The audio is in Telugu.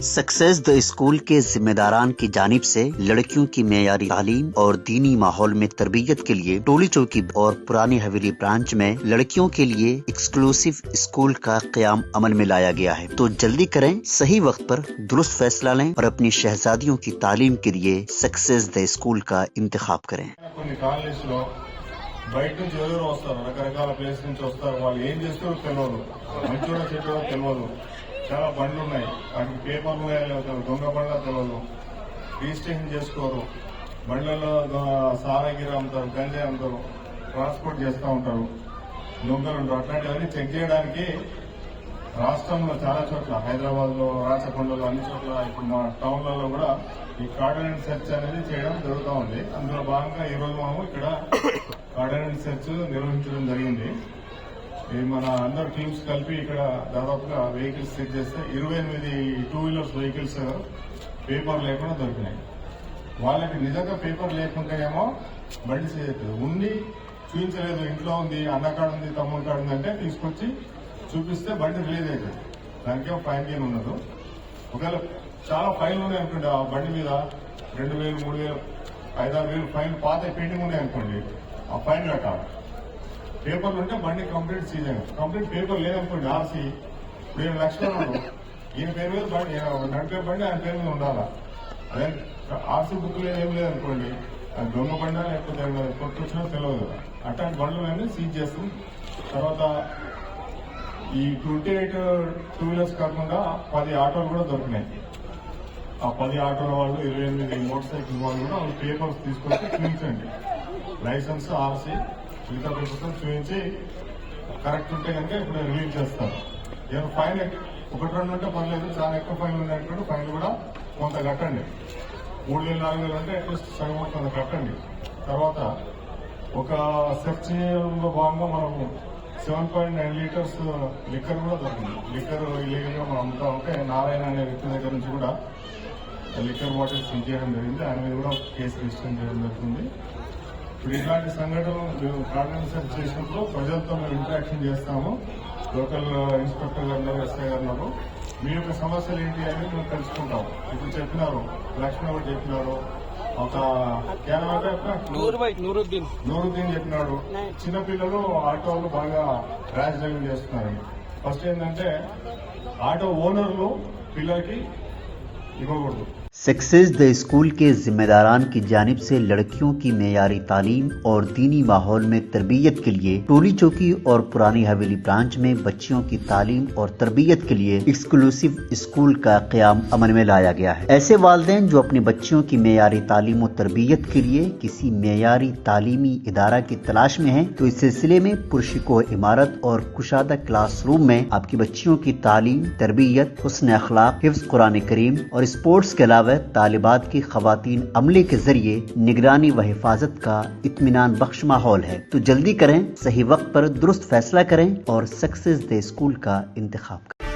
सक्सेस द स्कूल के जिम्मेदारान की जानिब से लड़कियों की मेयारी तालीम और दीनी माहौल में तरबियत के लिए टोली चौकी और पुरानी हवेली ब्रांच में लड़कियों के लिए एक्सक्लूसिव स्कूल का क़याम अमल में लाया गया है। तो जल्दी करें, सही वक्त पर दुरुस्त फैसला लें और अपनी शहजादियों की तालीम के लिए सक्सेस द स्कूल का इंतखाब करें। బయట నుంచి ఎవరు వస్తారు, రకరకాల ప్లేస్ నుంచి వస్తారు. వాళ్ళు ఏం చేస్తారో తెలియదు, మంచోడో చెట్టో తెలియదు. చాలా బండ్లు ఉన్నాయి, వాటికి పేపర్లు లేకపోతే దొంగ బండ్ల తెలియదు, రిజిస్ట్రేషన్ చేసుకోరు. బండ్లలో సారాగిరి అమ్ముతారు, గంజాయి అమ్ముతారు, ట్రాన్స్పోర్ట్ చేస్తూ ఉంటారు, దొంగలు ఉంటారు. అట్లాంటివన్నీ చెక్ చేయడానికి రాష్ట్రంలో చాలా చోట్ల, హైదరాబాద్ లో, రాచకొండలో, అన్ని చోట్ల, ఇప్పుడు మా టౌన్లలో కూడా ఈ కార్డినెంట్ సెర్చ్ అనేది చేయడం జరుగుతూ ఉంది. అందులో భాగంగా ఈ రోజు మేము ఇక్కడ కార్డినెంట్ సెర్చ్ నిర్వహించడం జరిగింది. మన అందరు టీమ్స్ కలిపి ఇక్కడ దాదాపుగా వెహికల్స్ చెక్ చేస్తే 28 టూ వీలర్స్ వెహికల్స్ పేపర్ లేకుండా దొరికినాయి. వాళ్ళకి నిజంగా పేపర్ లేకుంటేనేమో బండి ఉండి చూపించలేదు, ఇంట్లో ఉంది, అన్న కాడ ఉంది, తమ్ముడు కాడ ఉంది అంటే తీసుకొచ్చి చూపిస్తే బండి రిలీజ్ అవుతుంది. దానికేమో ఫైన్ గేమ్ ఉండదు. ఒకవేళ చాలా ఫైన్లు ఉన్నాయి అనుకోండి, ఆ బండి మీద 2000, 3000, 5-6 ఫైన్ పాత పెయింటింగ్ ఉన్నాయి అనుకోండి, ఆ ఫైన్ కట్టాలి. పేపర్లు ఉంటే బండి కంప్లీట్ సీజ్ అయ్యింది. కంప్లీట్ పేపర్ లేదనుకోండి, ఆర్సీ ఇప్పుడు 7 లక్షలు ఉన్నాడు, ఈయన పేరు మీద బండి, నడిపే బండి ఆయన పేరు మీద ఉండాలా. అదే ఆర్సీ బుక్ లేదు, ఏం లేదనుకోండి, అది దొంగ బండి లేకపోతే కొట్టుకొచ్చినా తెలియదు కదా. అట్లాంటి బండ్లు సీజ్ చేస్తుంది. తర్వాత ఈ 28 టూ వీలర్స్ కాకుండా 10 ఆటోలు కూడా దొరికినాయి. ఆ 10 ఆటోల వాళ్ళు, 28 మోటార్ సైకిల్ వాళ్ళు కూడా వాళ్ళు పేపర్స్ తీసుకొచ్చి చూపించండి, లైసెన్స్, ఆర్సీ, మిగతా పేపర్స్ చూపించి కరెక్ట్ ఉంటే కనుక ఇప్పుడు రిలీజ్ చేస్తారు. ఏమైనా ఫైన్ 1-2 ఉంటే పర్లేదు, చాలా ఎక్కువ ఫైన్ ఉన్నటువంటి ఫైన్ కూడా కొంత కట్టండి. 3,000, 4,000 అంటే అట్లీస్ట్ సగం కొంత కట్టండి. తర్వాత ఒక సెర్చ్ లో భాగంగా మనము 7.9 లీటర్స్ లిక్కర్ కూడా దొరికింది. లిక్కర్ ఇల్లీగల్ గా మనం అమ్ముతా ఉంటే నారాయణ అనే వ్యక్తి దగ్గర నుంచి కూడా లిక్కర్ బాటిల్ సీజ్ చేయడం జరిగింది. ఆయన మీద కూడా కేసు రిజిస్టర్ చేయడం జరుగుతుంది. ఇప్పుడు ఇట్లాంటి సంఘటనలు మేము కార్డినెంట్ సెర్చ్ చేసినప్పుడు ప్రజలతో మేము ఇంటరాక్షన్ చేస్తాము. లోకల్ ఇన్స్పెక్టర్ గారు, ఎస్ఐ గారు మీ యొక్క సమస్యలు ఏంటి అని మేము తెలుసుకుంటాం. ఇప్పుడు చెప్పినారు, లక్ష్మణ్ ఒకటి చెప్పినారు, ఒక నూరుద్దీన్ చెప్పినాడు, చిన్నపిల్లలు ఆటోలు బాగా ర్యాష్ డ్రైవింగ్ చేస్తున్నారని. ఫస్ట్ ఏంటంటే ఆటో ఓనర్లు పిల్లలకి ఇవ్వకూడదు. सक्सेस द स्कूल के जिम्मेदारान की जानिब से लड़कियों की मेयारी तालीम और दीनी माहौल में तरबियत के लिए टोली चौकी और पुरानी हवेली ब्रांच में बच्चियों की तालीम और तरबियत के लिए एक्सक्लूसिव स्कूल का क़याम अमल में लाया गया है। ऐसे वालिदैन जो अपनी बच्चियों की मेयारी तालीम और तरबियत के लिए किसी मेयारी तालीमी इदारा की तलाश में है, तो इस सिलसिले में पुरशिको इमारत और कुशादा क्लासरूम में आपकी बच्चियों की तालीम, तरबियत, हुस्न अखलाक, हिफ्ज़ कुरान करीम और स्पोर्ट्स के अलावा तालिबात की खवातीन अमले के जरिए निगरानी व हिफाजत का इत्मीनान बख्श माहौल है। तो जल्दी करें, सही वक्त पर दुरुस्त फैसला करें और सक्सेस द स्कूल का इंतखाब करें।